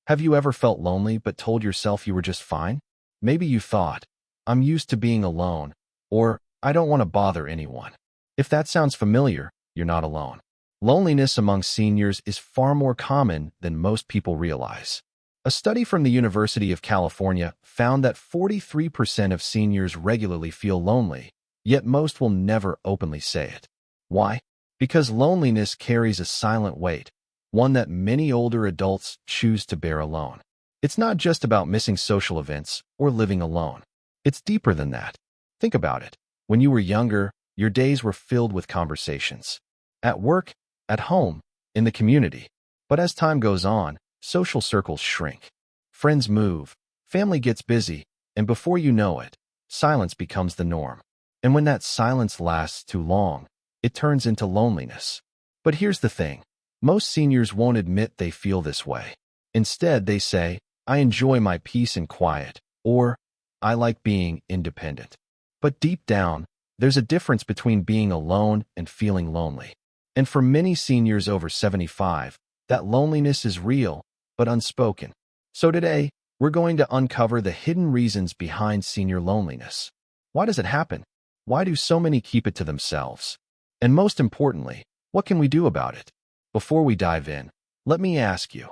Have you ever felt lonely but told yourself you were just fine? Maybe you thought, I'm used to being alone, or I don't want to bother anyone. If that sounds familiar, you're not alone. Loneliness among seniors is far more common than most people realize. A study from the University of California found that 43% of seniors regularly feel lonely, yet most will never openly say it. Why? Because loneliness carries a silent weight, one that many older adults choose to bear alone. It's not just about missing social events or living alone. It's deeper than that. Think about it. When you were younger, your days were filled with conversations. At work, at home, in the community. But as time goes on, social circles shrink. Friends move, family gets busy, and before you know it, silence becomes the norm. And when that silence lasts too long, it turns into loneliness. But here's the thing. Most seniors won't admit they feel this way. Instead, they say, I enjoy my peace and quiet, or I like being independent. But deep down, there's a difference between being alone and feeling lonely. And for many seniors over 75, that loneliness is real, but unspoken. So today, we're going to uncover the hidden reasons behind senior loneliness. Why does it happen? Why do so many keep it to themselves? And most importantly, what can we do about it? Before we dive in, let me ask you,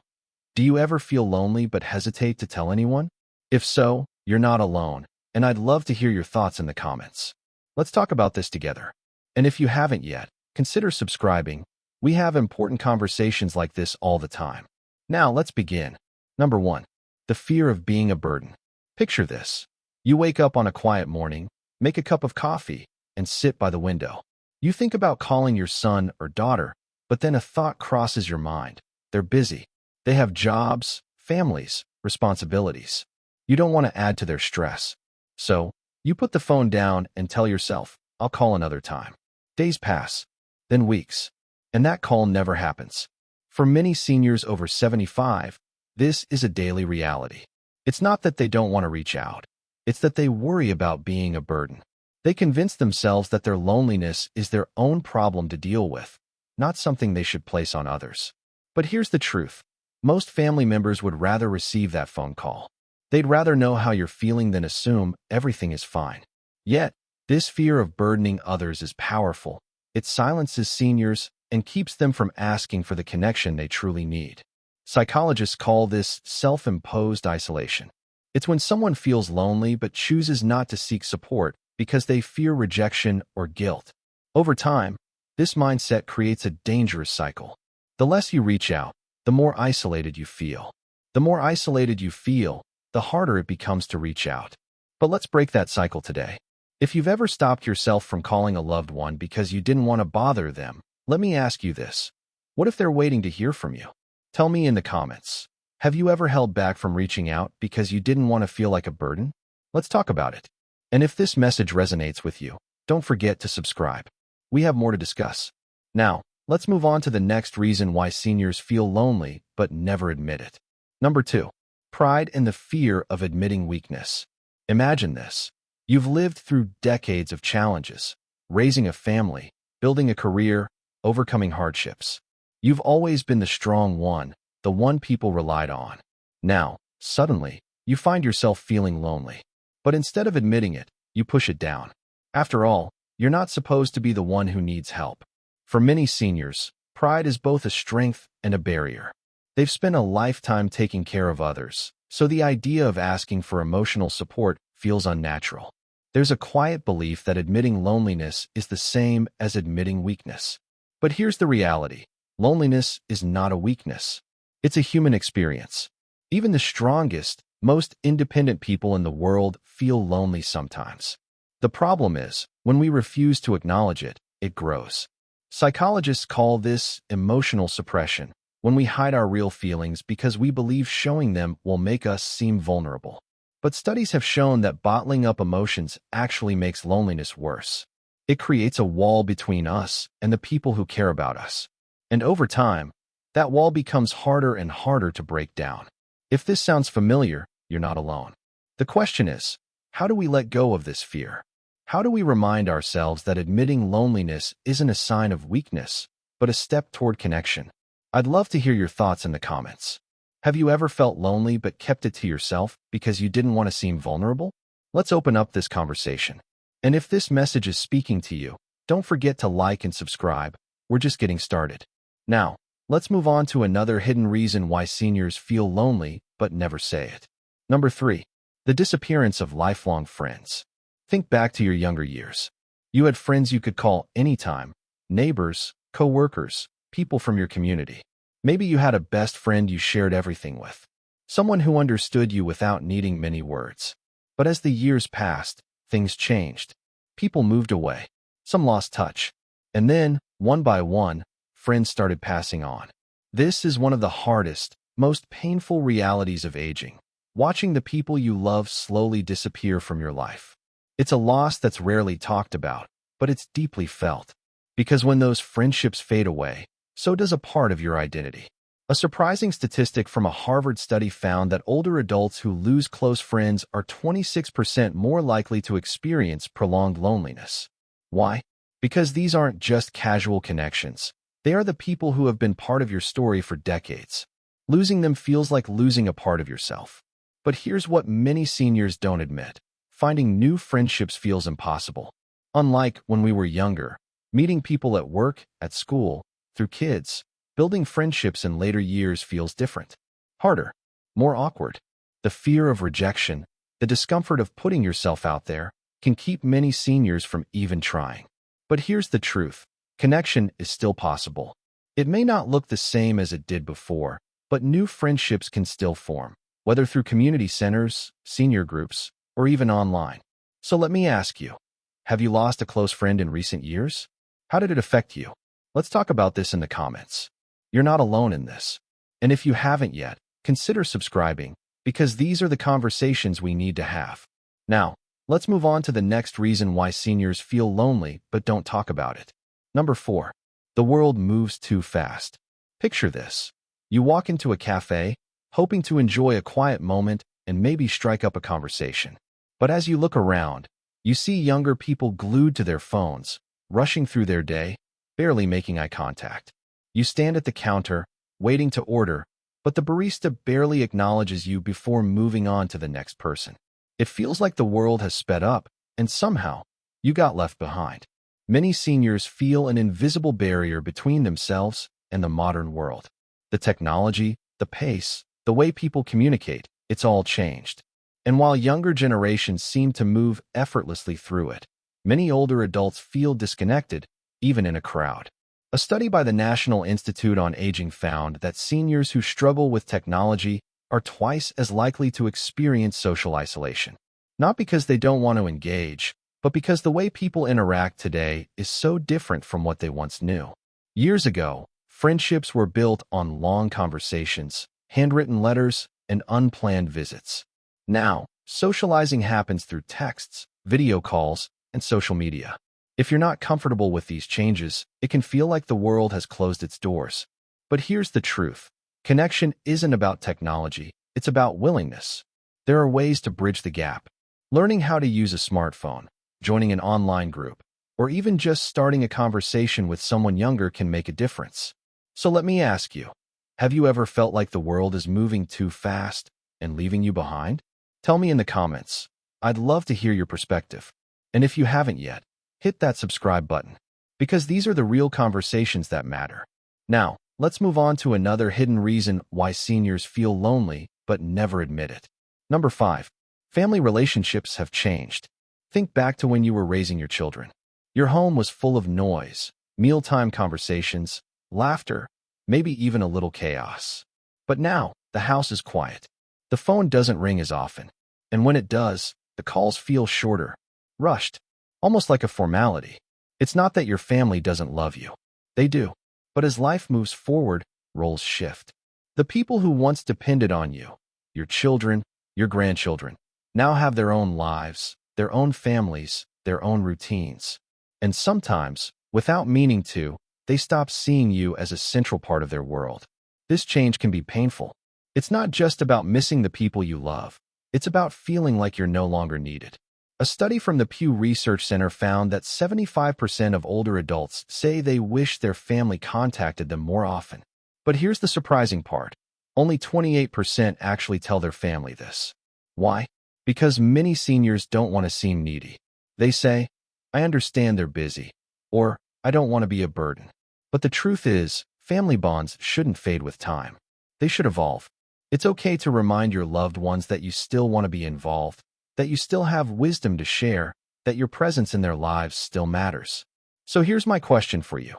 do you ever feel lonely but hesitate to tell anyone? If so, you're not alone, and I'd love to hear your thoughts in the comments. Let's talk about this together. And if you haven't yet, consider subscribing. We have important conversations like this all the time. Now, let's begin. Number 1. The fear of being a burden. Picture this. You wake up on a quiet morning, make a cup of coffee, and sit by the window. You think about calling your son or daughter, but then a thought crosses your mind. They're busy. They have jobs, families, responsibilities. You don't want to add to their stress. So, you put the phone down and tell yourself, I'll call another time. Days pass, then weeks, and that call never happens. For many seniors over 75, this is a daily reality. It's not that they don't want to reach out. It's that they worry about being a burden. They convince themselves that their loneliness is their own problem to deal with, not something they should place on others. But here's the truth. Most family members would rather receive that phone call. They'd rather know how you're feeling than assume everything is fine. Yet, this fear of burdening others is powerful. It silences seniors and keeps them from asking for the connection they truly need. Psychologists call this self-imposed isolation. It's when someone feels lonely but chooses not to seek support because they fear rejection or guilt. Over time, this mindset creates a dangerous cycle. The less you reach out, the more isolated you feel. The more isolated you feel, the harder it becomes to reach out. But let's break that cycle today. If you've ever stopped yourself from calling a loved one because you didn't want to bother them, let me ask you this. What if they're waiting to hear from you? Tell me in the comments. Have you ever held back from reaching out because you didn't want to feel like a burden? Let's talk about it. And if this message resonates with you, don't forget to subscribe. We have more to discuss. Now, let's move on to the next reason why seniors feel lonely but never admit it. Number 2. Pride and the fear of admitting weakness. Imagine this. You've lived through decades of challenges, raising a family, building a career, overcoming hardships. You've always been the strong one, the one people relied on. Now, suddenly, you find yourself feeling lonely. But instead of admitting it, you push it down. After all, you're not supposed to be the one who needs help. For many seniors, pride is both a strength and a barrier. They've spent a lifetime taking care of others, so the idea of asking for emotional support feels unnatural. There's a quiet belief that admitting loneliness is the same as admitting weakness. But here's the reality. Loneliness is not a weakness. It's a human experience. Even the strongest, most independent people in the world feel lonely sometimes. The problem is, when we refuse to acknowledge it, it grows. Psychologists call this emotional suppression, when we hide our real feelings because we believe showing them will make us seem vulnerable. But studies have shown that bottling up emotions actually makes loneliness worse. It creates a wall between us and the people who care about us. And over time, that wall becomes harder and harder to break down. If this sounds familiar, you're not alone. The question is, how do we let go of this fear? How do we remind ourselves that admitting loneliness isn't a sign of weakness, but a step toward connection? I'd love to hear your thoughts in the comments. Have you ever felt lonely but kept it to yourself because you didn't want to seem vulnerable? Let's open up this conversation. And if this message is speaking to you, don't forget to like and subscribe. We're just getting started. Now, let's move on to another hidden reason why seniors feel lonely but never say it. Number 3. The disappearance of lifelong friends. Think back to your younger years. You had friends you could call anytime, neighbors, co-workers, people from your community. Maybe you had a best friend you shared everything with, someone who understood you without needing many words. But as the years passed, things changed. People moved away. Some lost touch. And then, one by one, friends started passing on. This is one of the hardest, most painful realities of aging. Watching the people you love slowly disappear from your life. It's a loss that's rarely talked about, but it's deeply felt. Because when those friendships fade away, so does a part of your identity. A surprising statistic from a Harvard study found that older adults who lose close friends are 26% more likely to experience prolonged loneliness. Why? Because these aren't just casual connections. They are the people who have been part of your story for decades. Losing them feels like losing a part of yourself. But here's what many seniors don't admit. Finding new friendships feels impossible. Unlike when we were younger, meeting people at work, at school, through kids, building friendships in later years feels different. Harder, more awkward. The fear of rejection, the discomfort of putting yourself out there, can keep many seniors from even trying. But here's the truth. Connection is still possible. It may not look the same as it did before, but new friendships can still form, whether through community centers, senior groups, or even online. So let me ask you, have you lost a close friend in recent years? How did it affect you? Let's talk about this in the comments. You're not alone in this. And if you haven't yet, consider subscribing, because these are the conversations we need to have. Now, let's move on to the next reason why seniors feel lonely but don't talk about it. Number 4. The world moves too fast. Picture this. You walk into a cafe, hoping to enjoy a quiet moment and maybe strike up a conversation. But as you look around, you see younger people glued to their phones, rushing through their day, barely making eye contact. You stand at the counter, waiting to order, but the barista barely acknowledges you before moving on to the next person. It feels like the world has sped up, and somehow, you got left behind. Many seniors feel an invisible barrier between themselves and the modern world. The technology, the pace, the way people communicate, it's all changed. And while younger generations seem to move effortlessly through it, many older adults feel disconnected, even in a crowd. A study by the National Institute on Aging found that seniors who struggle with technology are twice as likely to experience social isolation. Not because they don't want to engage, but because the way people interact today is so different from what they once knew. Years ago, friendships were built on long conversations, handwritten letters, and unplanned visits. Now, socializing happens through texts, video calls, and social media. If you're not comfortable with these changes, it can feel like the world has closed its doors. But here's the truth. Connection isn't about technology, it's about willingness. There are ways to bridge the gap. Learning how to use a smartphone, joining an online group, or even just starting a conversation with someone younger can make a difference. So let me ask you, have you ever felt like the world is moving too fast and leaving you behind? Tell me in the comments. I'd love to hear your perspective. And if you haven't yet, hit that subscribe button, because these are the real conversations that matter. Now, let's move on to another hidden reason why seniors feel lonely but never admit it. Number 5. Family relationships have changed. Think back to when you were raising your children. Your home was full of noise, mealtime conversations, laughter, maybe even a little chaos. But now, the house is quiet. The phone doesn't ring as often. And when it does, the calls feel shorter, rushed, almost like a formality. It's not that your family doesn't love you. They do. But as life moves forward, roles shift. The people who once depended on you, your children, your grandchildren, now have their own lives, their own families, their own routines. And sometimes, without meaning to, they stop seeing you as a central part of their world. This change can be painful. It's not just about missing the people you love. It's about feeling like you're no longer needed. A study from the Pew Research Center found that 75% of older adults say they wish their family contacted them more often. But here's the surprising part. Only 28% actually tell their family this. Why? Because many seniors don't want to seem needy. They say, I understand they're busy, or I don't want to be a burden. But the truth is, family bonds shouldn't fade with time. They should evolve. It's okay to remind your loved ones that you still want to be involved, that you still have wisdom to share, that your presence in their lives still matters. So here's my question for you.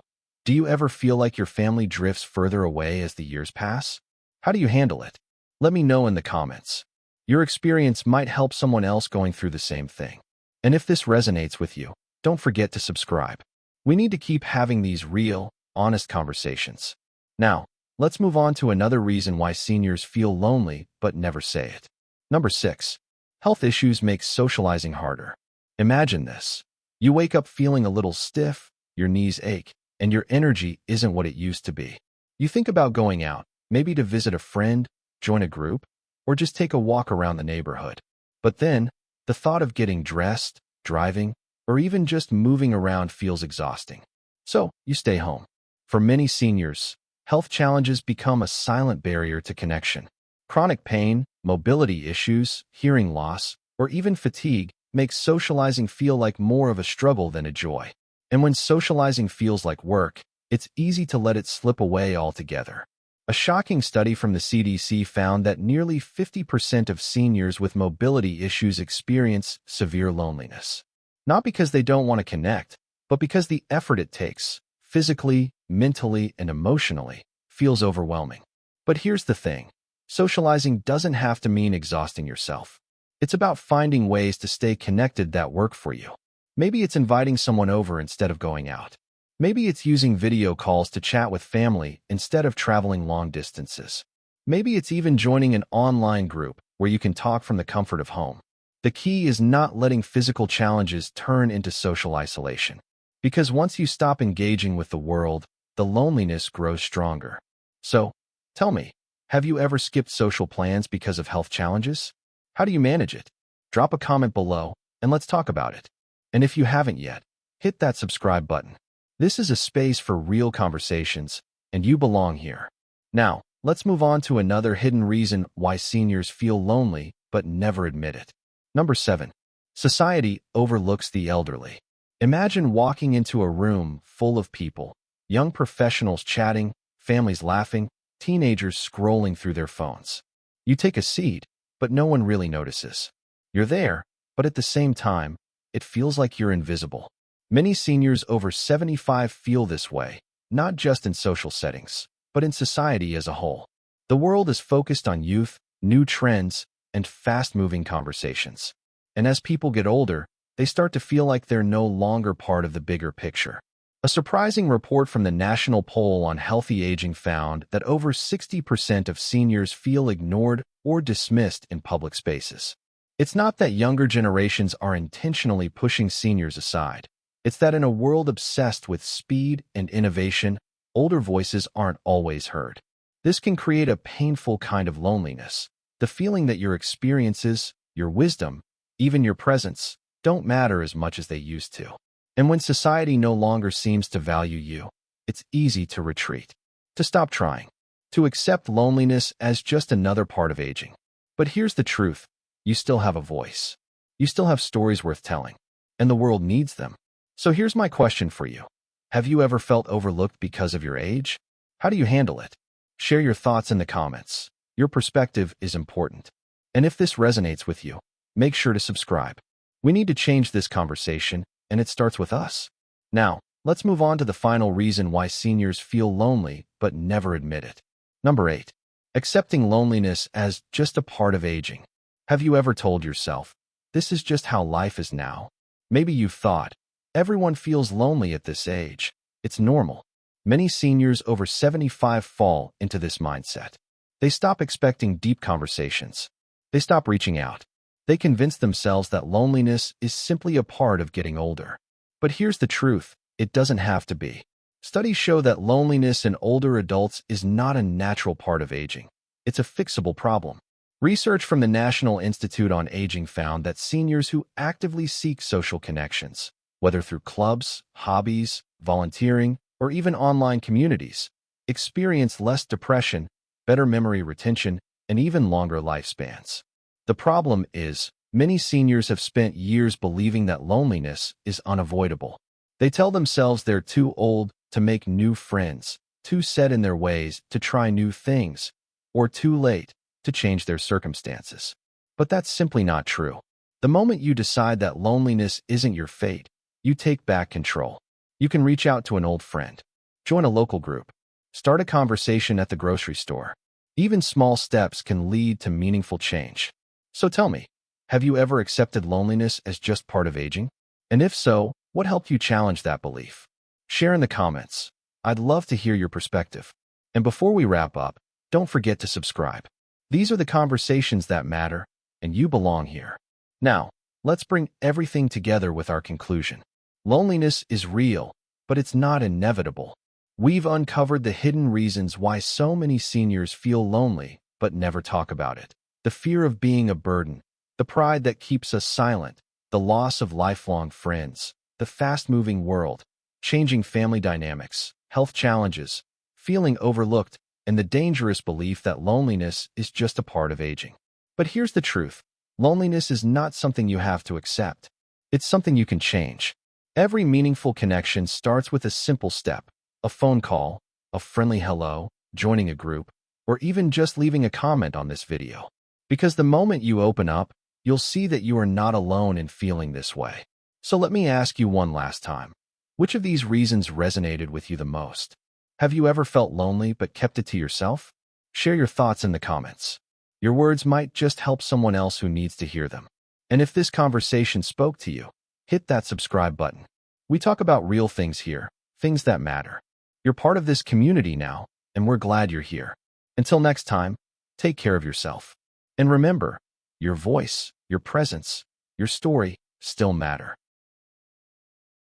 Do you ever feel like your family drifts further away as the years pass? How do you handle it? Let me know in the comments. Your experience might help someone else going through the same thing. And if this resonates with you, don't forget to subscribe. We need to keep having these real, honest conversations. Now, let's move on to another reason why seniors feel lonely but never say it. Number 6. Health issues make socializing harder. Imagine this. You wake up feeling a little stiff, your knees ache, and your energy isn't what it used to be. You think about going out, maybe to visit a friend, join a group, or just take a walk around the neighborhood. But then, the thought of getting dressed, driving, or even just moving around feels exhausting. So, you stay home. For many seniors, health challenges become a silent barrier to connection. Chronic pain, mobility issues, hearing loss, or even fatigue make socializing feel like more of a struggle than a joy. And when socializing feels like work, it's easy to let it slip away altogether. A shocking study from the CDC found that nearly 50% of seniors with mobility issues experience severe loneliness. Not because they don't want to connect, but because the effort it takes, physically, mentally, and emotionally, feels overwhelming. But here's the thing. Socializing doesn't have to mean exhausting yourself. It's about finding ways to stay connected that work for you. Maybe it's inviting someone over instead of going out. Maybe it's using video calls to chat with family instead of traveling long distances. Maybe it's even joining an online group where you can talk from the comfort of home. The key is not letting physical challenges turn into social isolation. Because once you stop engaging with the world, the loneliness grows stronger. So, tell me, have you ever skipped social plans because of health challenges? How do you manage it? Drop a comment below, and let's talk about it. And if you haven't yet, hit that subscribe button. This is a space for real conversations, and you belong here. Now, let's move on to another hidden reason why seniors feel lonely but never admit it. Number 7. Society overlooks the elderly. Imagine walking into a room full of people, young professionals chatting, families laughing, teenagers scrolling through their phones. You take a seat, but no one really notices. You're there, but at the same time, it feels like you're invisible. Many seniors over 75 feel this way, not just in social settings, but in society as a whole. The world is focused on youth, new trends, and fast-moving conversations. And as people get older, they start to feel like they're no longer part of the bigger picture. A surprising report from the National Poll on Healthy Aging found that over 60% of seniors feel ignored or dismissed in public spaces. It's not that younger generations are intentionally pushing seniors aside. It's that in a world obsessed with speed and innovation, older voices aren't always heard. This can create a painful kind of loneliness, the feeling that your experiences, your wisdom, even your presence, don't matter as much as they used to. And when society no longer seems to value you, it's easy to retreat, to stop trying, to accept loneliness as just another part of aging. But here's the truth. You still have a voice. You still have stories worth telling, and the world needs them. So here's my question for you. Have you ever felt overlooked because of your age? How do you handle it? Share your thoughts in the comments. Your perspective is important. And if this resonates with you, make sure to subscribe. We need to change this conversation, and it starts with us. Now, let's move on to the final reason why seniors feel lonely but never admit it. Number 8. Accepting loneliness as just a part of aging. Have you ever told yourself, this is just how life is now? Maybe you've thought, everyone feels lonely at this age. It's normal. Many seniors over 75 fall into this mindset. They stop expecting deep conversations. They stop reaching out. They convince themselves that loneliness is simply a part of getting older. But here's the truth, it doesn't have to be. Studies show that loneliness in older adults is not a natural part of aging. It's a fixable problem. Research from the National Institute on Aging found that seniors who actively seek social connections, whether through clubs, hobbies, volunteering, or even online communities, experience less depression, better memory retention, and even longer lifespans. The problem is, many seniors have spent years believing that loneliness is unavoidable. They tell themselves they're too old to make new friends, too set in their ways to try new things, or too late to change their circumstances. But that's simply not true. The moment you decide that loneliness isn't your fate, you take back control. You can reach out to an old friend, join a local group, start a conversation at the grocery store. Even small steps can lead to meaningful change. So tell me, have you ever accepted loneliness as just part of aging? And if so, what helped you challenge that belief? Share in the comments. I'd love to hear your perspective. And before we wrap up, don't forget to subscribe. These are the conversations that matter, and you belong here. Now, let's bring everything together with our conclusion. Loneliness is real, but it's not inevitable. We've uncovered the hidden reasons why so many seniors feel lonely but never talk about it. The fear of being a burden, the pride that keeps us silent, the loss of lifelong friends, the fast-moving world, changing family dynamics, health challenges, feeling overlooked, and the dangerous belief that loneliness is just a part of aging. But here's the truth. Loneliness is not something you have to accept. It's something you can change. Every meaningful connection starts with a simple step. A phone call, a friendly hello, joining a group, or even just leaving a comment on this video. Because the moment you open up, you'll see that you are not alone in feeling this way. So let me ask you one last time. Which of these reasons resonated with you the most? Have you ever felt lonely but kept it to yourself? Share your thoughts in the comments. Your words might just help someone else who needs to hear them. And if this conversation spoke to you, hit that subscribe button. We talk about real things here, things that matter. You're part of this community now, and we're glad you're here. Until next time, take care of yourself. And remember, your voice, your presence, your story still matter.